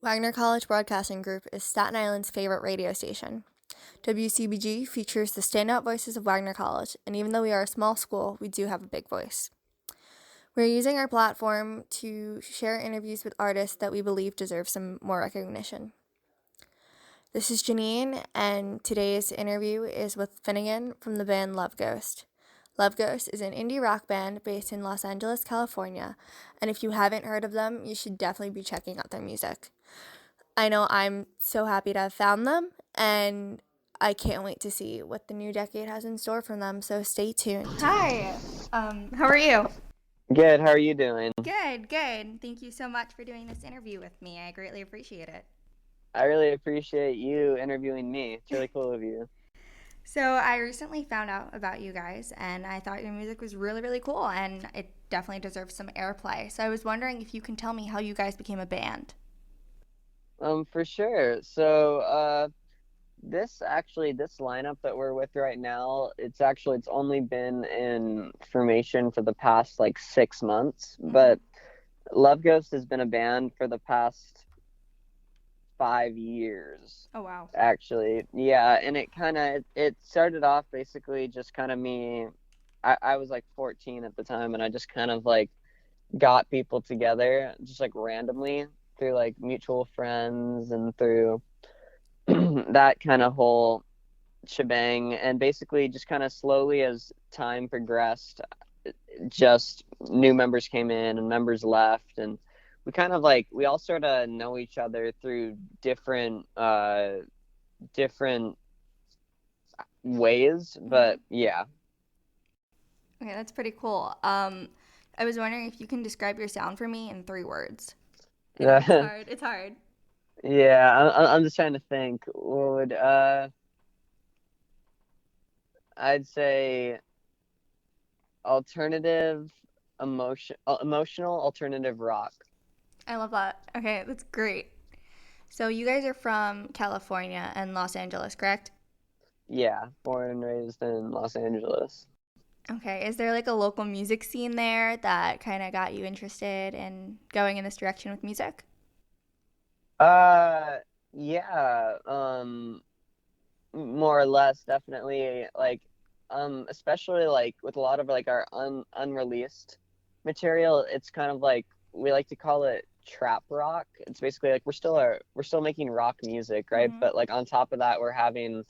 Wagner College Broadcasting Group is Staten Island's favorite radio station. WCBG features the standout voices of Wagner College, and even though we are a small school, we do have a big voice. We're using our platform to share interviews with artists that we believe deserve some more recognition. This is Jeanine, and today's interview is with Finnegan from the band Love Ghost. Love Ghost is an indie rock band based in Los Angeles, California, and if you haven't heard of them, you should definitely be checking out their music. I know I'm so happy to have found them, and I can't wait to see what the new decade has in store for them, so stay tuned. Hi, how are you? Good, how are you doing? Good. Thank you so much for doing this interview with me. I greatly appreciate it. I really appreciate you interviewing me. It's really cool of you. So I recently found out about you guys, and I thought your music was really, really cool, and it definitely deserves some airplay. So I was wondering if you can tell me how you guys became a band. For sure. So, this lineup that we're with right now, it's only been in formation for the past like 6 months, but Love Ghost has been a band for the past 5 years. Oh, wow. Actually, yeah, and it started off basically just kind of me. I was like 14 at the time, and I just kind of like got people together just like randomly through like mutual friends and through that kind of whole shebang, and basically just kind of slowly as time progressed, just new members came in and members left, and we all sort of know each other through different ways, but yeah. Okay, that's pretty cool. I was wondering if you can describe your sound for me in 3 words. It's hard. Yeah, I'm just trying to think. What would I'd say emotional alternative rock. I love that. Okay, that's great. So you guys are from California and Los Angeles, correct? Yeah, born and raised in Los Angeles. Okay, is there like a local music scene there that kind of got you interested in going in this direction with music? Yeah, more or less, definitely. Like, especially like with a lot of like our unreleased material, it's kind of like we like to call it trap rock. It's basically like we're still making rock music, right? Mm-hmm. But like on top of that, we're having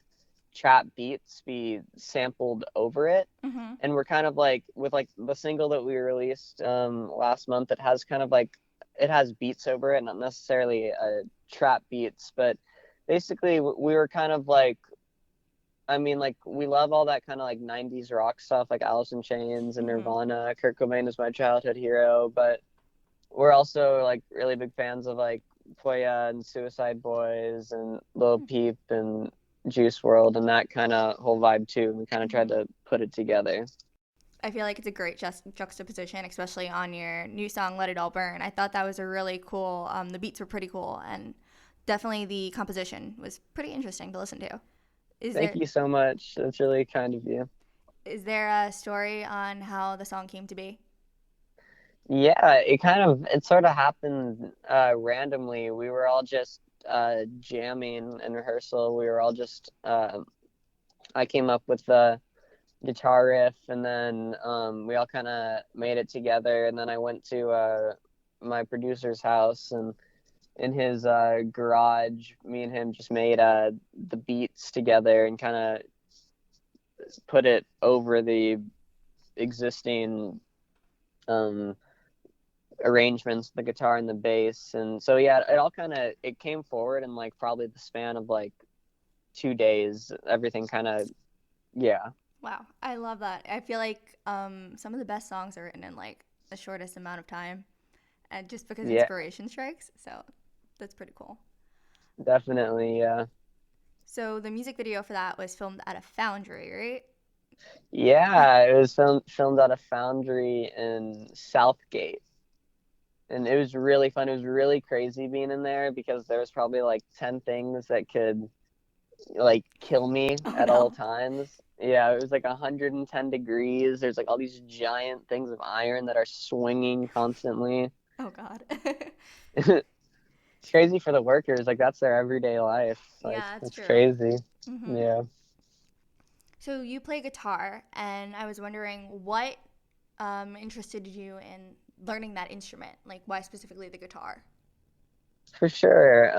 trap beats be sampled over it. Mm-hmm. And we're kind of like with like the single that we released last month, it has beats over it, not necessarily trap beats, but basically we were kind of like, I mean, like we love all that kind of like 90s rock stuff like Alice in Chains and Nirvana. Kurt Cobain is my childhood hero, but we're also like really big fans of like Poya and Suicide Boys and Lil Peep and Juice World and that kind of whole vibe too. And we kind of tried to put it together. I feel like it's a great juxtaposition, especially on your new song "Let It All Burn." I thought that was a really cool. The beats were pretty cool, and definitely the composition was pretty interesting to listen to. Thank you so much. That's really kind of you. Is there a story on how the song came to be? Yeah, it sort of happened randomly. We were all just jamming in rehearsal. We were all just I came up with the guitar riff, and then we all kind of made it together, and then I went to my producer's house, and in his garage, me and him just made the beats together and kind of put it over the existing arrangements, the guitar and the bass. And so yeah, it came forward in like probably the span of like 2 days. Everything kind of, yeah. Wow, I love that. I feel like some of the best songs are written in like the shortest amount of time, and just because inspiration strikes. So that's pretty cool. Definitely, yeah. So the music video for that was filmed at a foundry, right? Yeah, it was filmed at a foundry in Southgate. And it was really fun. It was really crazy being in there because there was probably like 10 things that could like kill me all times. Yeah, it was like 110 degrees. There's like all these giant things of iron that are swinging constantly. Oh God. it's crazy for the workers. Like that's their everyday life. Like Yeah, that's it's true. crazy. Hmm. Yeah. So you play guitar, and I was wondering what interested you in learning that instrument? Like, why specifically the guitar? For sure.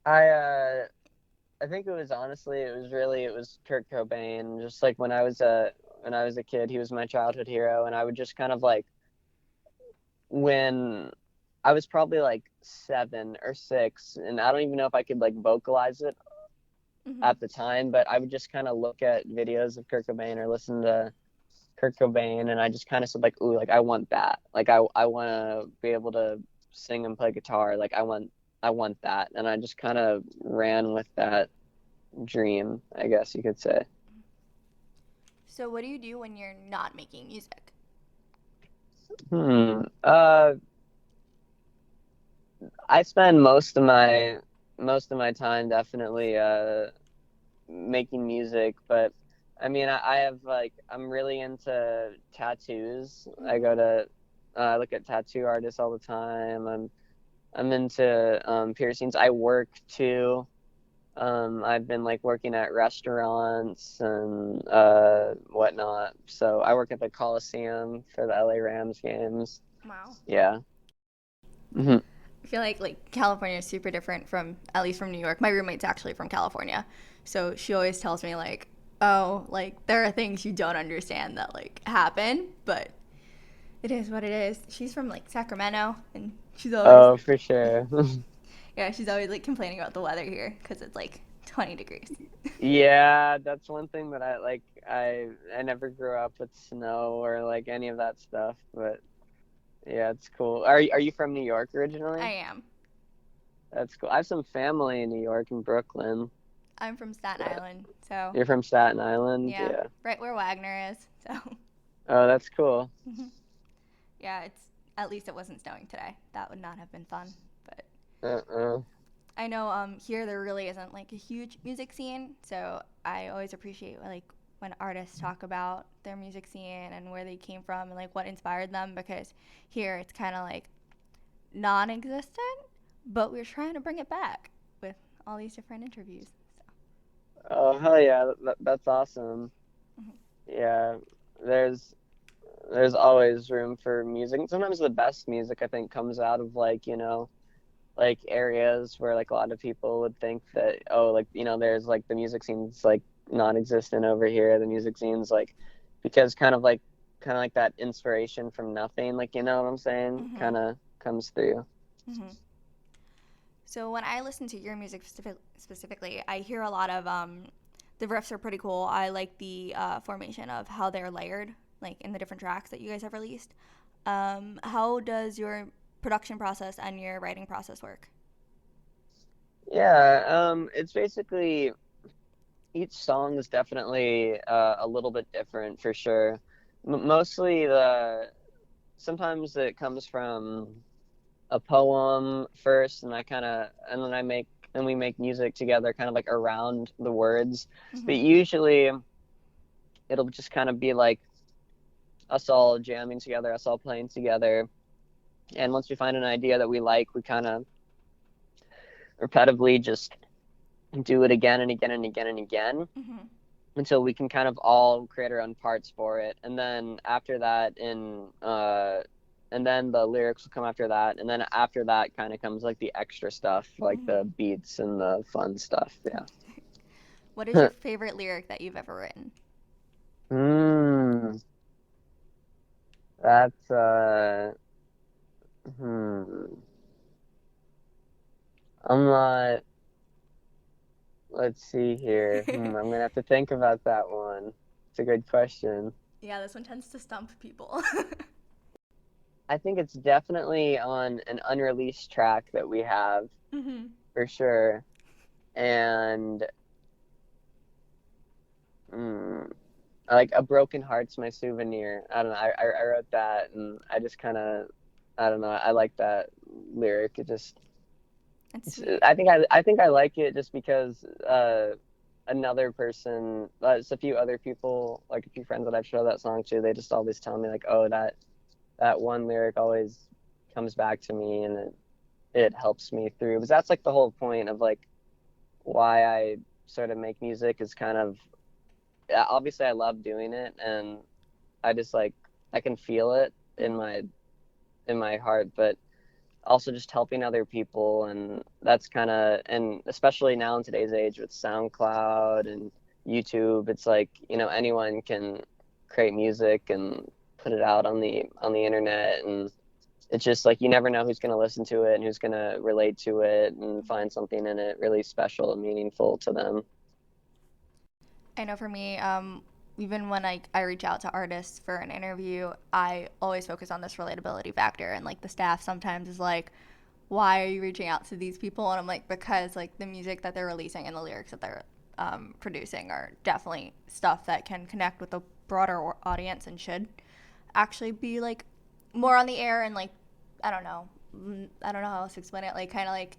I I think it was Kurt Cobain. Just like when I was a kid, he was my childhood hero, and I would just kind of like when I was probably like 7 or 6, and I don't even know if I could like vocalize it Hmm. at the time, but I would just kind of look at videos of Kurt Cobain or listen to Kurt Cobain, and I just kind of said like, ooh, like I want that. Like I want to be able to sing and play guitar. Like I want that, and I just kind of ran with that dream, I guess you could say. So, what do you do when you're not making music? Hmm. I spend most of my time definitely making music, but I mean, I have like I'm really into tattoos. I Hmm. go to I look at tattoo artists all the time. I'm into piercings. I work too. I've been like working at restaurants and whatnot. So I work at the Coliseum for the LA Rams games. Wow. Yeah. Hmm. I feel like California is super different from at least from New York. My roommate's actually from California, so she always tells me like, oh, like there are things you don't understand that like happen, but it is what it is. She's from like Sacramento, and she's always Oh, for sure. yeah, she's always like complaining about the weather here because it's like 20 degrees. Yeah, that's one thing that I like. I never grew up with snow or like any of that stuff, but yeah, it's cool. Are you from New York I originally? am. That's cool. I have some family in New York in Brooklyn. I'm from Staten But Island, so you're from Staten Island? yeah, Yeah. right where Wagner is. So Oh, that's cool. yeah, it's at least it wasn't snowing today. That would not have been fun, but Uh-uh. I know here there really isn't like a huge music scene, so I always appreciate like when artists talk about their music scene and where they came from and like what inspired them because here it's kind of like non-existent, but we're trying to bring it back with all these different interviews. So. Oh, hell yeah. That's awesome. Mhm. Yeah. There's there's always room for music. Sometimes the best music I think comes out of like, like areas where like a lot of people would think that oh like there's like the music scene's like non-existent over here, the music scene's like because kind of like that inspiration from nothing, like what I'm saying, Mhm. kind of comes through. Mhm. So when I listen to your music specifically, I hear a lot of the riffs are pretty cool. I like the formation of how they're layered, like in the different tracks that you guys have released. How does your production process and your writing process work? Yeah, it's basically each song is definitely a little bit different for sure. Mostly the sometimes it comes from a poem first, and then we make music together, kind of like around the words. But Mm-hmm. usually, it'll just kind of be like us all jamming together, us all playing together. And once we find an idea that we like, we kind of repetitively just do it again and again and again and again Mm-hmm. until we can kind of all create our own parts for it. And then after that, and then the lyrics will come after that, and then after that kind of comes like the extra stuff, like Mm-hmm. the beats and the fun stuff. What is your Yeah. favorite lyric that you've ever written? Hmm. That's hmm. I'm not. Let's see here. I'm gonna have to think about that one. It's a good question. Yeah, this one tends to stump people. I think it's definitely on an unreleased track that we have Mm-hmm. for sure. And mm, like a broken heart's my souvenir. I don't know. I wrote that, and I just kind of I don't know. I like that lyric. That's sweet. I think I like it just because another person, it's a few other people, like a few friends that I've showed that song to. They just always tell me like, oh, that one lyric always comes back to me, and it helps me through, because that's like the whole point of like why I sort of make music, is kind of, obviously I love doing it, and I just like, I can feel it in my heart, but also just helping other people. And that's kind of, and especially now in today's age with SoundCloud and YouTube, it's like, anyone can create music and put it out on the internet, and it's just like, you never know who's going to listen to it and who's going to relate to it and find something in it really special and meaningful to them. I know for me, even when I reach out to artists for an interview, I always focus on this relatability factor. And like the staff sometimes is like, why are you reaching out to these people? And I'm like, because like the music that they're releasing and the lyrics that they're producing are definitely stuff that can connect with a broader audience and should actually be like more on the air, and like, I don't know how else to explain it, like kind of like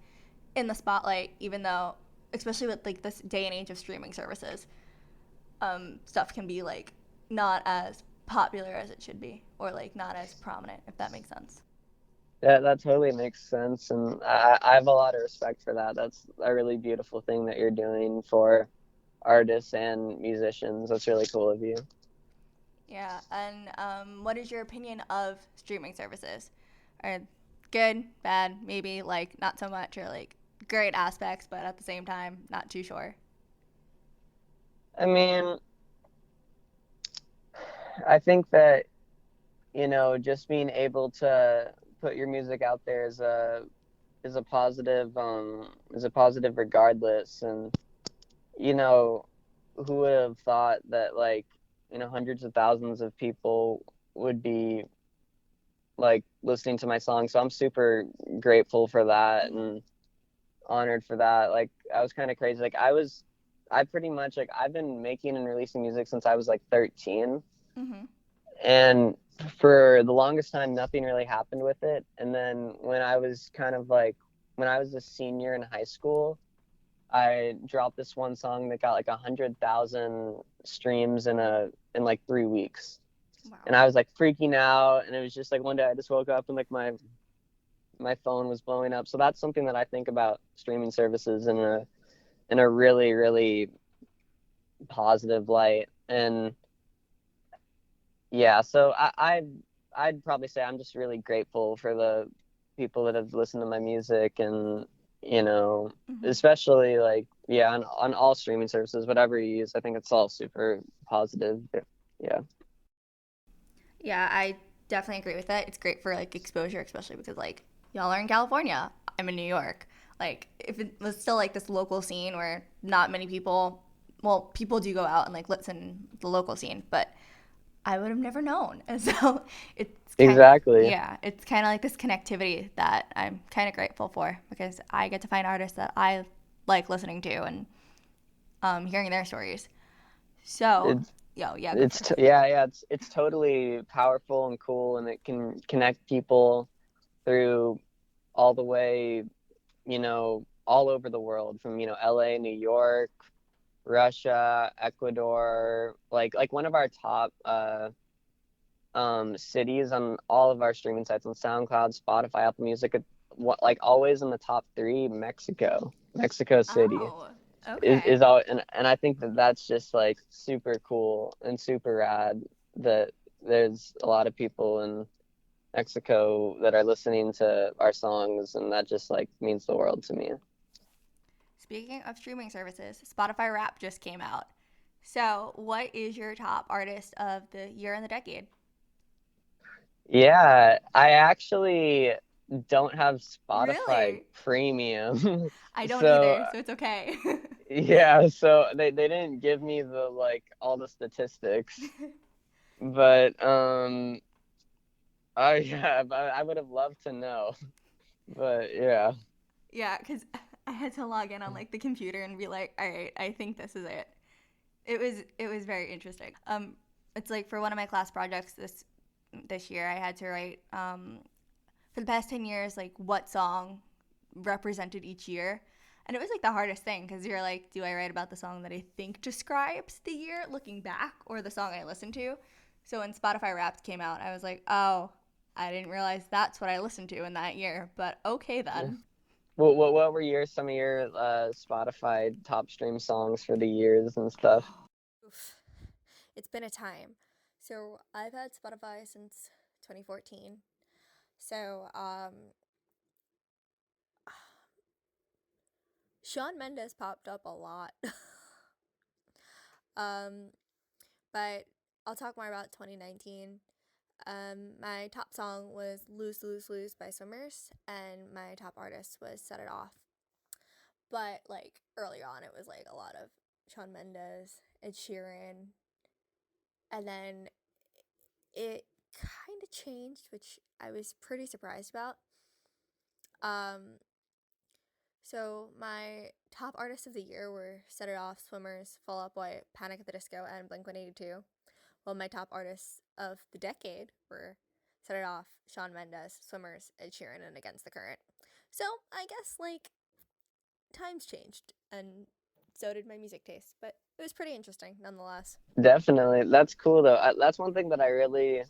in the spotlight, even though, especially with like this day and age of streaming services, stuff can be like not as popular as it should be, or like not as prominent, if that makes sense. That totally makes sense, and I have a lot of respect for that. That's a really beautiful thing that you're doing for artists and musicians. That's really cool of you. Yeah, and what is your opinion of streaming services? Are good, bad, maybe like not so much, or like great aspects, but at the same time not too sure? I mean, I think that, just being able to put your music out there is a positive, regardless. And who would have thought that, like, hundreds of thousands of people would be like listening to my song. So I'm super grateful for that and honored for that. Like, I was kind of crazy. Like, I pretty much, like, I've been making and releasing music since I was like 13. Mm-hmm. And for the longest time, nothing really happened with it. And then when I was a senior in high school, I dropped this one song that got like 100,000 streams in like 3 weeks. Wow. And I was like freaking out. And it was just like one day I just woke up and like my phone was blowing up. So that's something that I think about streaming services in a really, really positive light. And yeah, so I'd probably say I'm just really grateful for the people that have listened to my music, and especially like, yeah, on all streaming services, whatever you use, I think it's all super positive. Yeah. Yeah, I definitely agree with that. It's great for like exposure, especially because like y'all are in California, I'm in New York. Like if it was still like this local scene where not many people, well, people do go out and like listen to the local scene, but I would have never known. And so Exactly. it's kind of like this connectivity that I'm kind of grateful for, because I get to find artists that I like listening to and hearing their stories. So, it's totally powerful and cool, and it can connect people through all the way, all over the world, from, LA, New York, Russia, Ecuador, like one of our top cities on all of our streaming sites, on SoundCloud, Spotify, Apple Music, like always in the top 3, Mexico City. Oh, is okay. all, and I think that's just like super cool and super rad that there's a lot of people in Mexico that are listening to our songs, and that just like means the world to me. Speaking of streaming services, Spotify Wrapped just came out. So, what is your top artist of the year and the decade? Yeah, I actually don't have Spotify Really? Premium. I don't So either, so it's okay. yeah, so they didn't give me the like all the statistics, but I would have loved to know. But yeah. Yeah, because I had to log in on like the computer and be like, all right, I think this is it. It was very interesting. It's like for one of my class projects this year, I had to write for the past 10 years like what song represented each year. And it was like the hardest thing, because you're like, do I write about the song that I think describes the year looking back, or the song I listened to? So when Spotify Wrapped came out, I was like, oh, I didn't realize that's what I listened to in that year, but okay Yeah. then. What were some of your Spotify top stream songs for the years and stuff? Oof. It's been a time. So I've had Spotify since 2014. So Shawn Mendes popped up a lot. um, but I'll talk more about 2019. My top song was Lose, Lose, Lose by Swimmers, and my top artist was Set It Off. But, like, early on, it was, like, a lot of Shawn Mendes, Ed Sheeran, and then it kind of changed, which I was pretty surprised about. Um, so my top artists of the year were Set It Off, Swimmers, Fall Out Boy, Panic at the Disco, and Blink-182. Well, my top artists of the decade were Set It Off, Shawn Mendes, Swimmers, Ed Sheeran, and Against the Current. So I guess, like, times changed, and so did my music taste, but it was pretty interesting nonetheless. Definitely, that's cool though. That's one thing that I really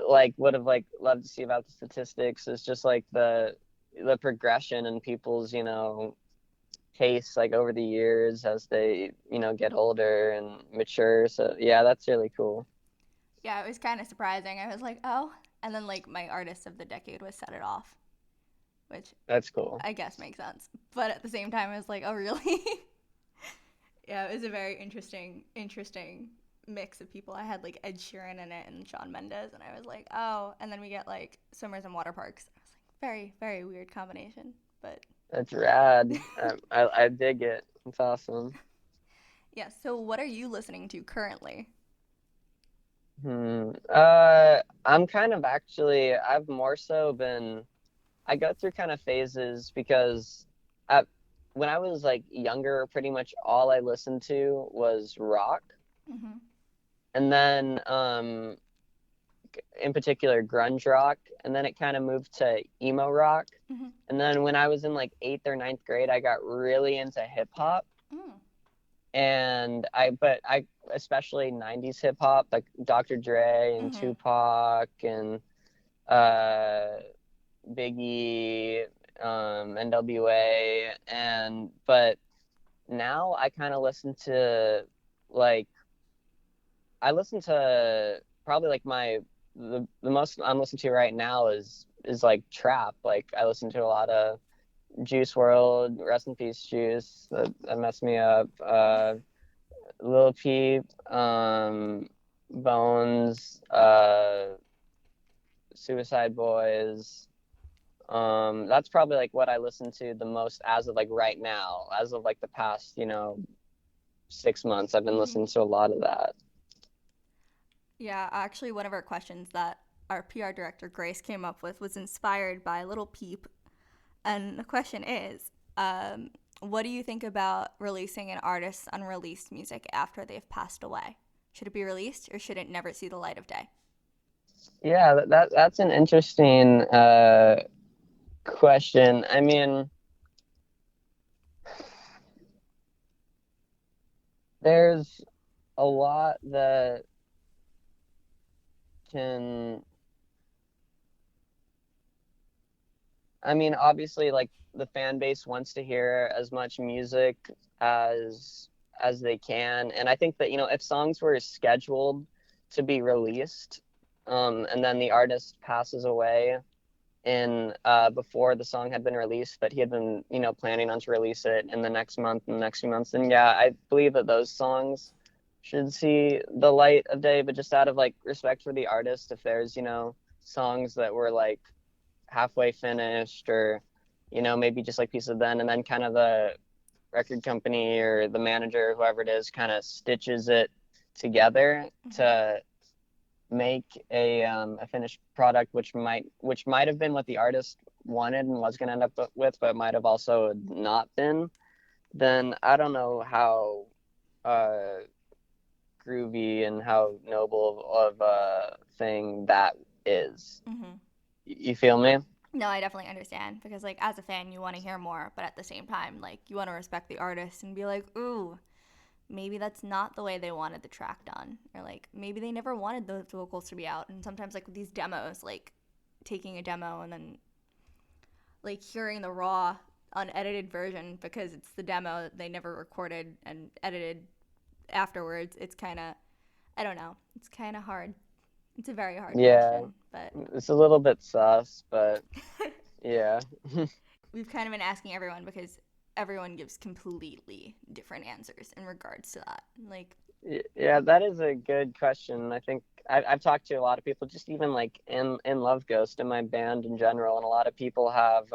like would have like loved to see about the statistics is just like the progression in people's tastes like over the years as they get older and mature. So yeah, that's really cool. Yeah, it was kind of surprising. I was like, oh. And then, like, my artist of the decade was Set It Off, which That's cool. I guess makes sense. But at the same time, I was like, oh, really? Yeah, it was a very interesting mix of people. I had, like, Ed Sheeran in it and Shawn Mendes, and I was like, oh. And then we get, like, Swimmers and Water Parks. I was like, very, very weird combination. But That's rad. I dig it. It's awesome. yeah, so what are you listening to currently? I'm kind of actually, I've more so been, I go through kind of phases because I, when I was like younger, pretty much all I listened to was rock. Mm-hmm. And then, in particular, grunge rock. And then it kind of moved to emo rock. Mm-hmm. And then when I was in like eighth or ninth grade, I got really into hip hop. Mm. And but I especially 90s hip hop, like Dr. Dre and Mm-hmm. Tupac and uh, Biggie, NWA, but now I kind of like listen to probably like the most I'm listening to right now is like trap. Like I listen to a lot of Juice World, rest in peace, Juice. That messed me up. Lil Peep, Bones, Suicide Boys. That's probably like what I listen to the most as of like right now, as of like the past, 6 months. I've been Mm-hmm. listening to a lot of that. Yeah, actually, one of our questions that our PR director, Grace, came up with was inspired by Little Peep. And the question is, what do you think about releasing an artist's unreleased music after they've passed away? Should it be released or should it never see the light of day? Yeah, that's an interesting question. I mean, there's a lot that can, I mean, obviously, like the fan base wants to hear as much music as they can, and I think that if songs were scheduled to be released, and then the artist passes away in before the song had been released, but he had been planning on to release it in the next month and the next few months, then yeah, I believe that those songs should see the light of day. But just out of like respect for the artist, if there's songs that were like halfway finished or maybe just like pieces of then and then kind of the record company or the manager, whoever it is, kind of stitches it together to make a finished product, which might have been what the artist wanted and was going to end up with, but might have also not been, then I don't know how groovy and how noble of a thing that is. Mm-hmm. You feel me? No, I definitely understand because, like, as a fan, you want to hear more, but at the same time, like, you want to respect the artist and be like, ooh, maybe that's not the way they wanted the track done, or like maybe they never wanted those vocals to be out. And sometimes like with these demos, like taking a demo and then like hearing the raw unedited version because it's the demo that they never recorded and edited afterwards, it's kind of, I don't know, it's kind of hard. It's a very hard question, but it's a little bit sus, but yeah. We've kind of been asking everyone because everyone gives completely different answers in regards to that. Like, yeah, that is a good question. I think I've talked to a lot of people, just even like in Love Ghost, in my band in general, and a lot of people have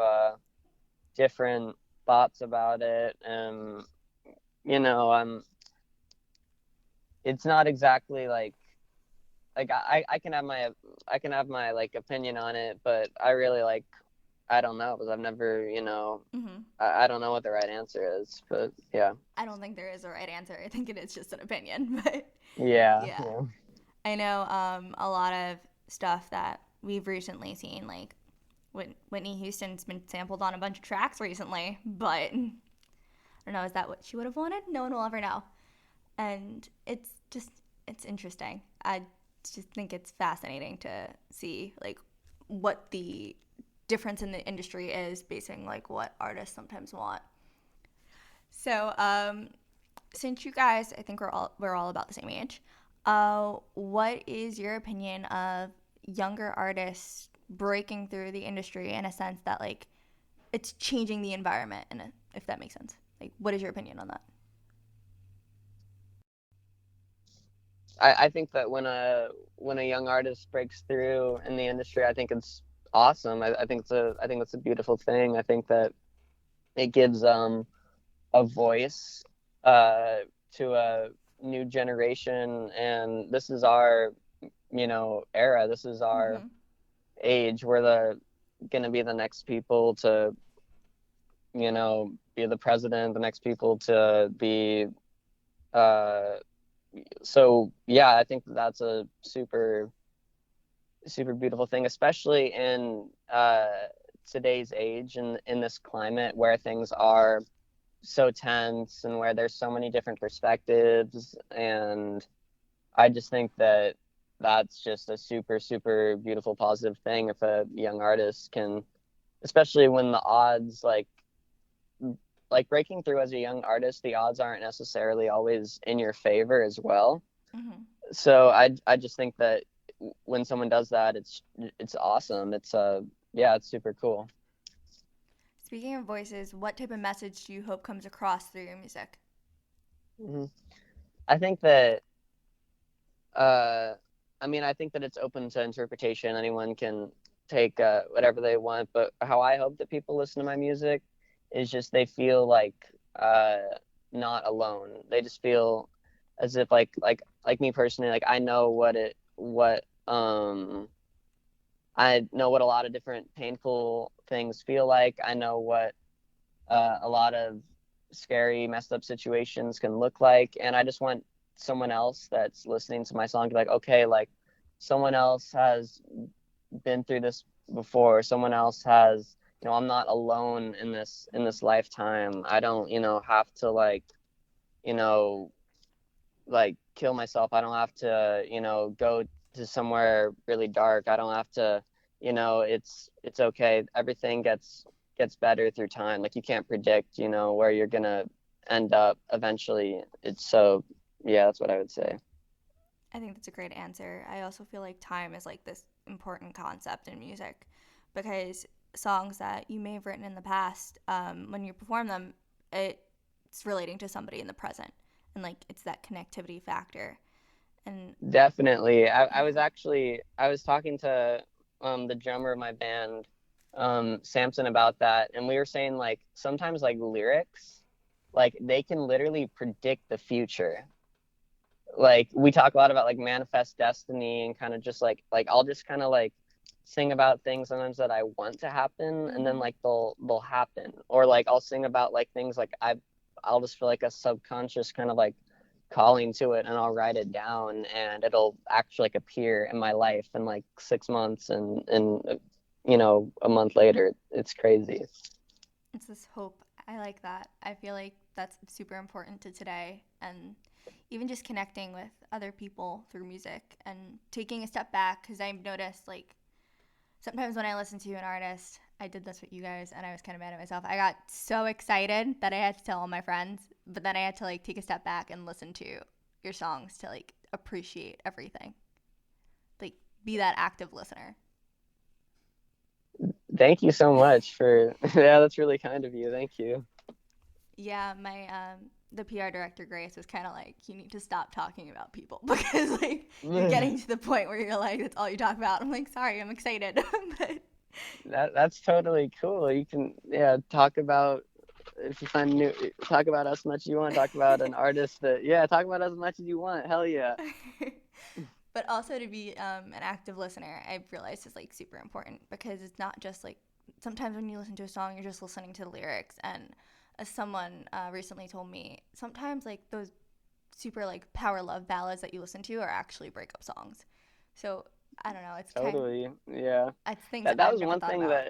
different thoughts about it. And it's not exactly like I can have my like opinion on it, but I really like, I don't know, because I've never, mm-hmm. I don't know what the right answer is, but yeah. I don't think there is a right answer. I think it is just an opinion, but yeah. I know a lot of stuff that we've recently seen, like Whitney Houston's been sampled on a bunch of tracks recently, but I don't know, is that what she would have wanted? No one will ever know. And it's interesting. I just think it's fascinating to see like what the difference in the industry is basing like what artists sometimes want. So since you guys, I think we're all about the same age, what is your opinion of younger artists breaking through the industry in a sense that like it's changing the environment, and if that makes sense? Like, what is your opinion on that? I think that when a young artist breaks through in the industry, I think it's awesome. I think it's a beautiful thing. I think that it gives a voice to a new generation, and this is our era. This is our Mm-hmm. age. We're gonna be the next people to be the president, the next people to be so yeah, I think that's a super super beautiful thing, especially in today's age and in this climate where things are so tense and where there's so many different perspectives. And I just think that that's just a super super beautiful positive thing if a young artist can, especially when the odds like breaking through as a young artist, the odds aren't necessarily always in your favor as well. Mm-hmm. So I just think that when someone does that, it's awesome. It's it's super cool. Speaking of voices, what type of message do you hope comes across through your music? Mm-hmm. I think that I think that it's open to interpretation. Anyone can take whatever they want, but how I hope that people listen to my music is just they feel like not alone. They just feel as if like me personally, like I know what I know what a lot of different painful things feel like. I know what a lot of scary, messed up situations can look like. And I just want someone else that's listening to my song to be like, okay, like someone else has been through this before. Someone else has, I'm not alone in this lifetime. I don't, have to like kill myself. I don't have to, go to somewhere really dark. I don't have to, it's okay. Everything gets better through time. Like you can't predict, where you're gonna end up eventually. It's so, yeah, that's what I would say. I think that's a great answer. I also feel like time is like this important concept in music because songs that you may have written in the past, when you perform them, it's relating to somebody in the present, and like it's that connectivity factor. And Definitely, I was talking to the drummer of my band, Samson, about that, and we were saying like sometimes like lyrics, like they can literally predict the future. Like we talk a lot about like manifest destiny and kind of just like I'll just kind of like sing about things sometimes that I want to happen, and then like they'll happen. Or like I'll sing about like things like I'll just feel like a subconscious kind of like calling to it, and I'll write it down, and it'll actually like appear in my life in like 6 months, and a month later. It's crazy. It's this hope. I like that. I feel like that's super important to today, and even just connecting with other people through music and taking a step back, because I've noticed like sometimes when I listen to an artist, I did this with you guys and I was kind of mad at myself. I got so excited that I had to tell all my friends, but then I had to like take a step back and listen to your songs to like appreciate everything. Like be that active listener. Thank you so much for yeah, that's really kind of you. Thank you. Yeah, my the PR director Grace was kind of like, you need to stop talking about people because like you're getting to the point where you're like, that's all you talk about. I'm like, sorry, I'm excited, but That's totally cool. You can talk about if you find new talk about as much as you want. Talk about an artist that talk about as much as you want. Hell yeah. but also to be an active listener, I've realized is like super important because it's not just like sometimes when you listen to a song, you're just listening to the lyrics. And as someone recently told me, sometimes like those super like power love ballads that you listen to are actually breakup songs. So I don't know. It's Totally. Yeah. it's things That I've was never one thought thing about.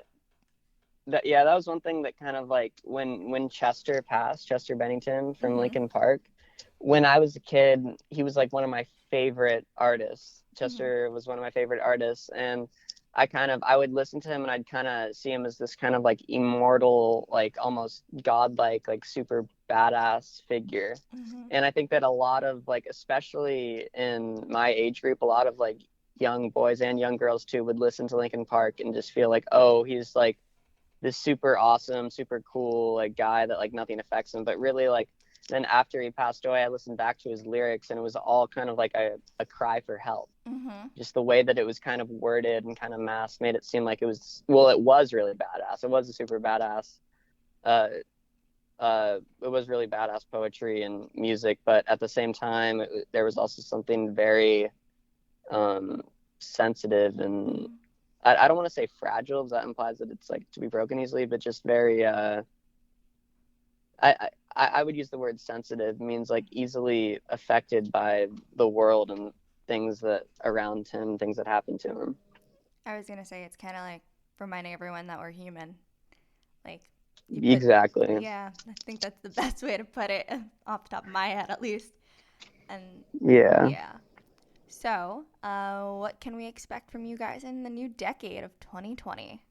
that was one thing that kind of like when Chester passed, Chester Bennington from Mhm. Linkin Park, when I was a kid, he was like one of my favorite artists. Mhm. Chester was one of my favorite artists, and I would listen to him and I'd kind of see him as this kind of like immortal, like almost godlike, like super badass figure. Mhm. And I think that a lot of like, especially in my age group, a lot of like young boys and young girls too would listen to Linkin Park and just feel like, oh, he's like this super awesome, super cool like guy that like nothing affects him. But really like then after he passed away, I listened back to his lyrics and it was all kind of like a cry for help. Mhm. Just the way that it was kind of worded and kind of masked made it seem like it was really badass. It was a super badass. It was really badass poetry and music, but at the same time, there was also something very um, sensitive and Mhm. I don't want to say fragile because that implies that it's like to be broken easily, but just very I would use the word sensitive. It means like easily affected by the world and things that around him, things that happen to him. I was gonna say it's kind of like reminding everyone that we're human. Like you put, Exactly. yeah, I think that's the best way to put it off the top of my head at least. And Yeah, yeah. So, what can we expect from you guys in the new decade of 2020?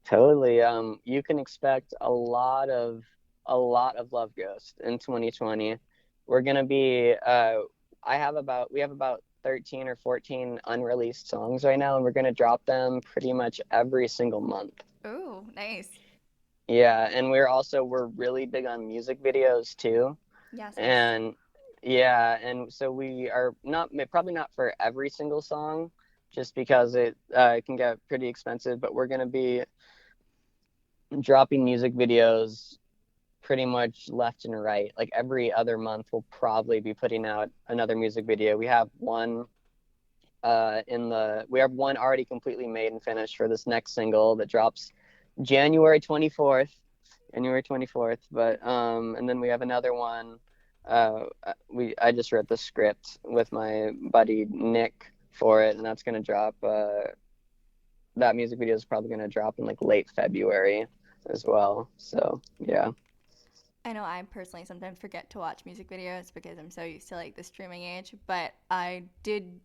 totally. You can expect a lot of Love Ghost in 2020. We're gonna be we have about 13 or 14 unreleased songs right now, and we're gonna drop them pretty much every single month. Ooh, nice. Yeah, and we're really big on music videos too. Yes, yes. And yeah, and so we are not probably not for every single song, just because it can get pretty expensive. But we're gonna be dropping music videos pretty much left and right. Like every other month, we'll probably be putting out another music video. We have one already completely made and finished for this next single that drops January 24th. January 24th. But and then we have another one. I just wrote the script with my buddy Nick for it, and that's gonna drop. That music video is probably gonna drop in like late February as well. So yeah. I know I personally sometimes forget to watch music videos because I'm so used to like the streaming age, but I did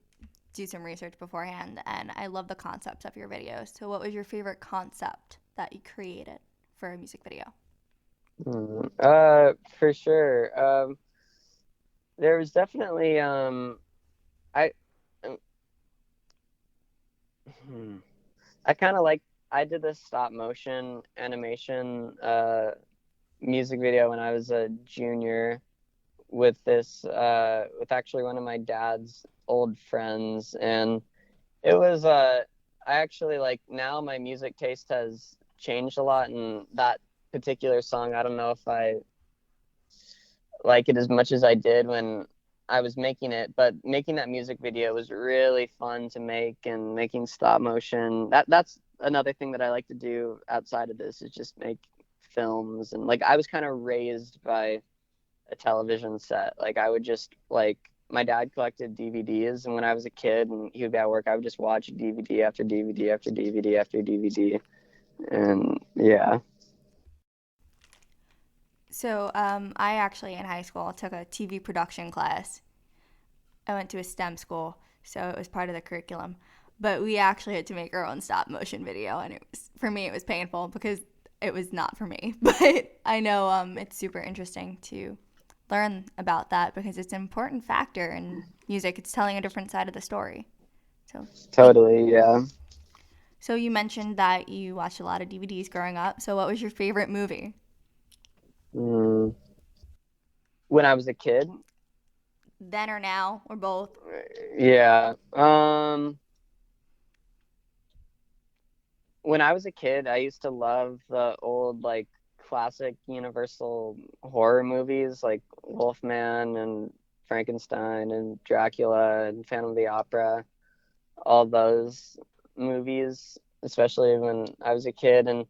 do some research beforehand and I love the concept of your videos. So what was your favorite concept that you created for a music video? For sure. There was definitely I um, hmm, I kind of like I did this stop motion animation music video when I was a junior with actually one of my dad's old friends, and it was I actually like now my music taste has changed a lot, and that particular song I don't know if I like it as much as I did when I was making it, but making that music video was really fun to make, and making stop motion. That's another thing that I like to do outside of this is just make films. And like I was kind of raised by a television set. Like I would just like my dad collected DVDs, and when I was a kid and he would be at work, I would just watch DVD after DVD after DVD after DVD. And yeah. So I actually in high school took a TV production class. I went to a STEM school, so it was part of the curriculum. But we actually had to make our own stop motion video, and for me it was painful because it was not for me. But I know it's super interesting to learn about that because it's an important factor in music. It's telling a different side of the story. So Totally, yeah. So you mentioned that you watched a lot of DVDs growing up. So what was your favorite movie? When I was a kid, Then or now, or both? yeah. When I was a kid, I used to love the old like classic Universal horror movies like Wolfman and Frankenstein and Dracula and Phantom of the Opera. All those movies, especially when I was a kid. And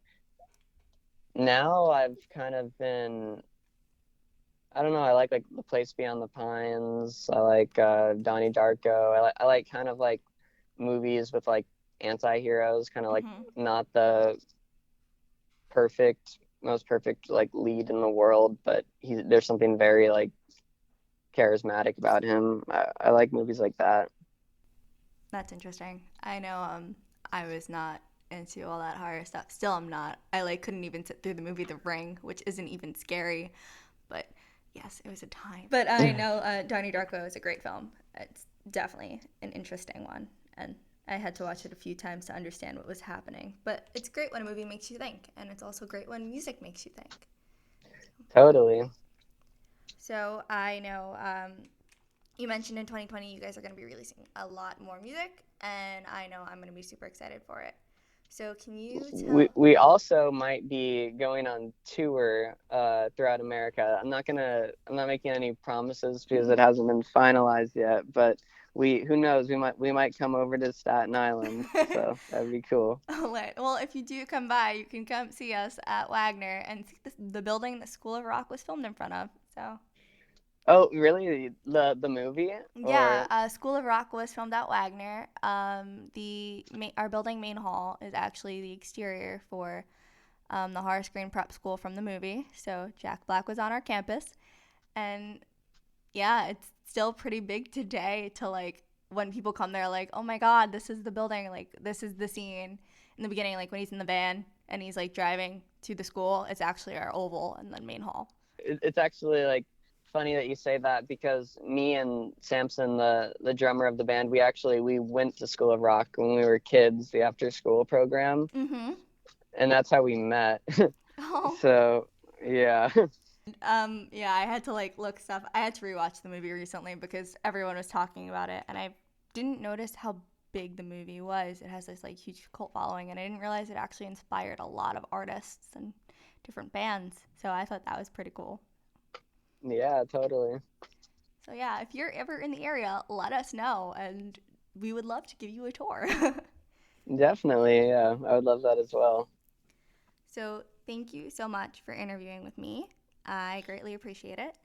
now I've kind of been, I don't know, I like The Place Beyond the Pines. I like Donnie Darko. I like kind of like movies with like anti-heroes, kind of like not the most perfect like lead in the world, but there's something very like charismatic about him. I like movies like that. That's interesting. I know I was not into all that horror stuff. Still I'm not. I like couldn't even sit through the movie The Ring, which isn't even scary. But yes, it was a time. But I know Donnie Darko is a great film. It's definitely an interesting one. And I had to watch it a few times to understand what was happening. But it's great when a movie makes you think. And it's also great when music makes you think. Totally. So I know you mentioned in 2020 you guys are going to be releasing a lot more music, and I know I'm going to be super excited for it. So can you tell... We also might be going on tour throughout America. I'm not making any promises because it hasn't been finalized yet, but who knows, we might come over to Staten Island, so that'd be cool. Well, if you do come by, you can come see us at Wagner and see the building that School of Rock was filmed in front of. So. Oh, really? The movie? Yeah, School of Rock was filmed at Wagner. Our building main hall is actually the exterior for the horror screen prep school from the movie. So Jack Black was on our campus, and yeah, it's still pretty big today. To like when people come there, like, oh my God, this is the building. Like this is the scene in the beginning, like when he's in the van and he's like driving to the school. It's actually our oval and then main hall. It's actually like funny that you say that because me and Samson, the drummer of the band, we went to School of Rock when we were kids, the after school program, and that's how we met. Oh. So yeah. Yeah, I had to like look stuff. I had to rewatch the movie recently because everyone was talking about it, and I didn't notice how big the movie was. It has this like huge cult following, and I didn't realize it actually inspired a lot of artists and different bands. So I thought that was pretty cool. Yeah, totally. So yeah, if you're ever in the area, let us know, and we would love to give you a tour. Definitely, yeah. I would love that as well. So thank you so much for interviewing with me. I greatly appreciate it.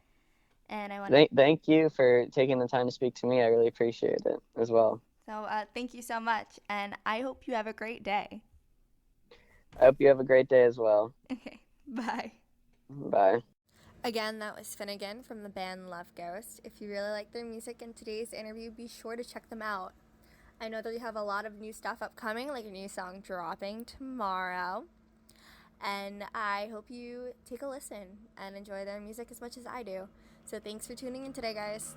And I want thank you for taking the time to speak to me. I really appreciate it as well. So thank you so much, and I hope you have a great day. I hope you have a great day as well. Okay, bye. Bye. Again, that was Finnegan from the band Love Ghost. If you really like their music in today's interview, be sure to check them out. I know that we have a lot of new stuff upcoming, like a new song dropping tomorrow. And I hope you take a listen and enjoy their music as much as I do. So thanks for tuning in today, guys.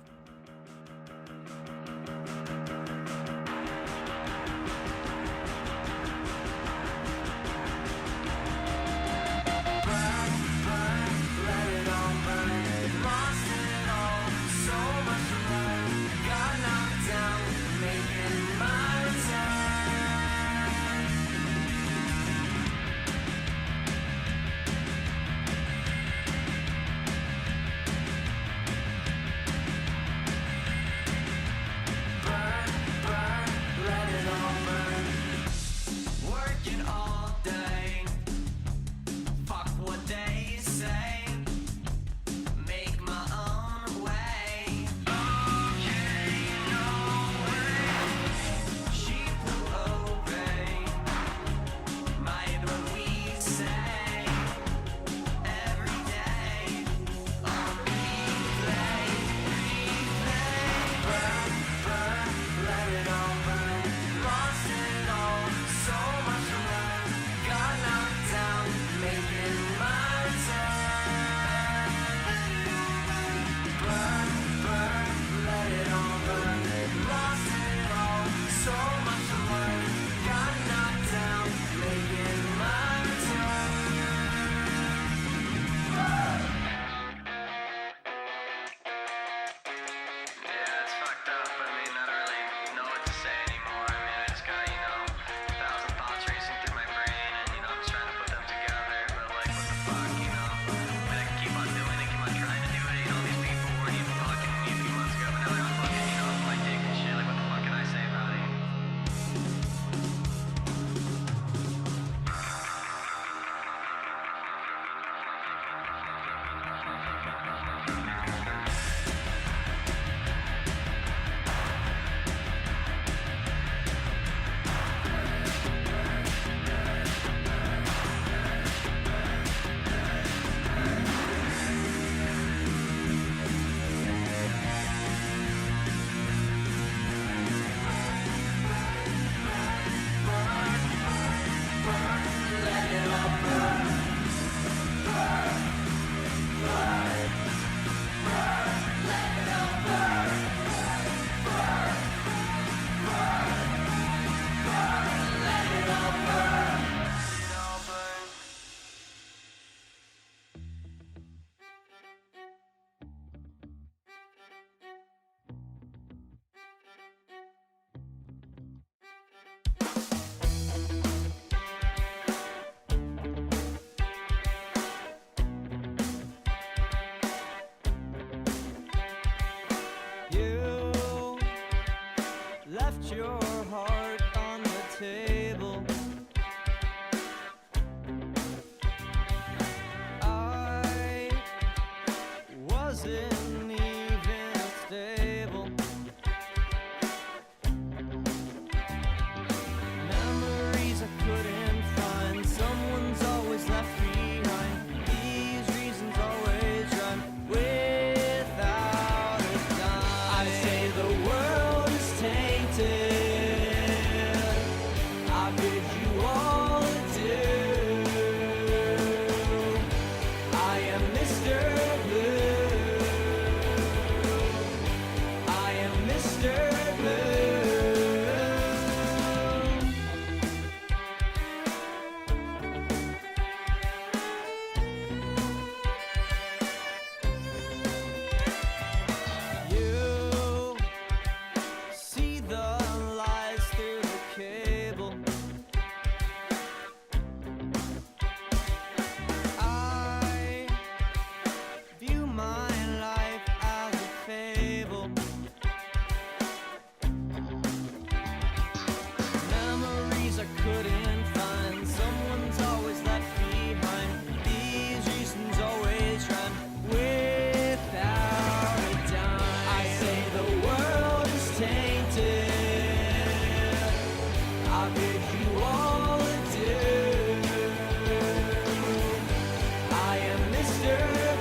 I am Mr.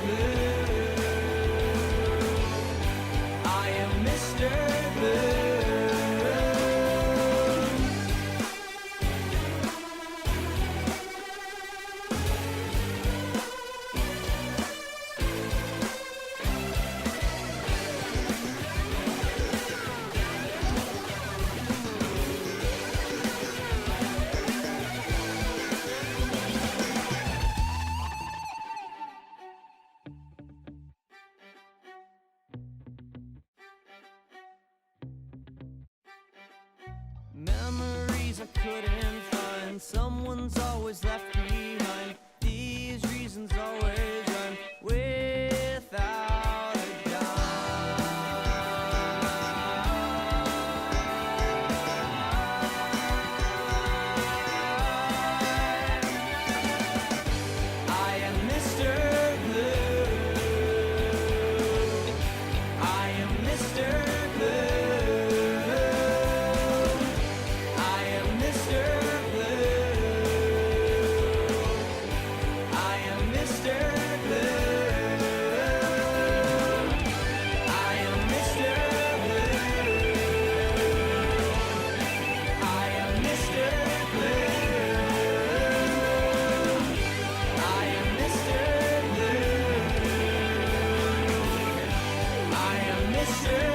Blue. I am Mr. Blue. Memories I couldn't find, someone's always left behind. These reasons always run without a dime. I am Mr. Blue. I am Mr. Blue. Mr.